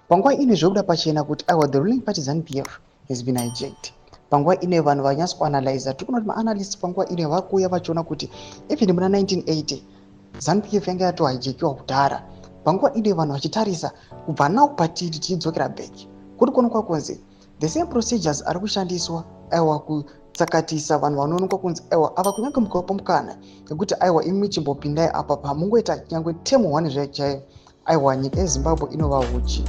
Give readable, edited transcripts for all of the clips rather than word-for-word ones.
Panguva ine zvokuda pachena kuti aiwa the ruling party ZANU-PF has been hijacked. Panguva ine vanhu vanyatso kuanalyza tiri kuona kuti maanalysts panguva ine vakuuya vachiona kuti even muna 1980 ZANU-PF yanga yatohijakiwa kudhara. Panguva ine vanhu vachitarisa kubva now patiri tichidzokera back kuri kuonekwa kunzi the same procedures ari kushandiswa aiwa kutsakatisa vanhu vanoonekwa kunzi aiwa ava kunyange mukaupa mukana ngekuti aiwa imi chimbopindai apa pamungoita nyangwe temu 1 zvaichaiyo aiwa nyika yeZimbabwe inova uchi,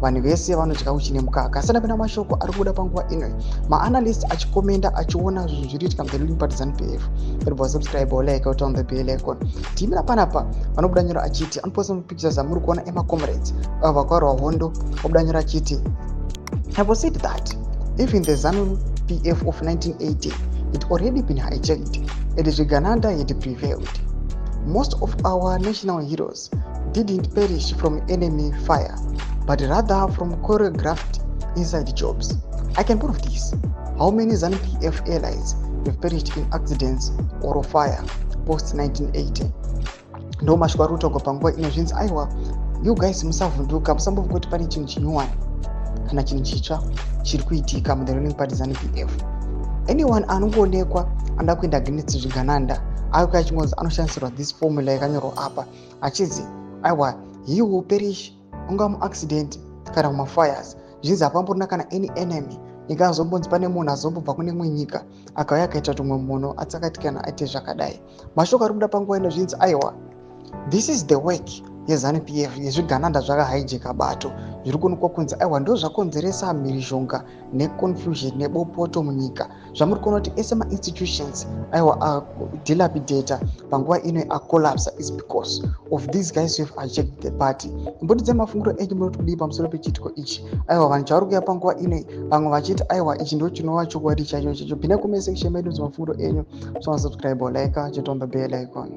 vanhu vese vanodya uchi nemukaka. Asina pena mashoko ari kubuda panguva ino, maanalyst achikomenda achiona zvinhu zviri kuitika muruling party ZANU-PF. Remember subscribe or like out on the bell icon. Timira panapa vanobuda nyora achiti anoposta pictures amuri kuona emacomrades vakarwa hondo obuda nyora achiti I have said that even the ZANU-PF of 1980 it already been hijacked and Zvigananda had prevailed. Most of our national heroes didn't perish from enemy fire, but rather from choreographed inside jobs. I can prove this. How many ZANU-PF allies have perished in accidents or fire post 1980? Ndo mashoko ari kutaurwa panguva ino zvinzi aiwa you guys musavhunduka, musambofunga kuti pane chinhu chinyuwani kana chinhu chitsva chiri kuitika mu the ruling party ZANU-PF. Anyone anongoonekwa anoda kuenda against Zvigananda auka achingonzi anoshandisirwa this formula yakanyorwa apa achizi aiwa he will perish unga muaccident kana mumafires. Zvinzi hapamborina kana any enemy ingazombonzi pane munhu azombobva kune imwe nyika akauya akaita tumwe munhu atsakati kana aite zvakadai. Mashoko ari kubuda panguva ino zvinzi aiwa this is the work yeZANU-PF yezvigananda zvakahijeka bato zviri kuonekwa kunzi aiwa ndo zvakonzeresa mhirizhonga neconfusion nebopoto munyika. Zvamuri kuona kuti ese ma-institutions aiwa dilapidata panguva ino acolapsa is because of these guys who have hijacked the party. Mbudidze mafungiro enyu munoti kudii pamusoro pechitiko ichi. Aiwa vanhu chavari kuuya panguva ino vamwe vachiti aiwa ichi ndo chinova chokwadi chacho chicho. Pindai comment section medu mafungiro enyu, subscribe or like, chito on the bell icon.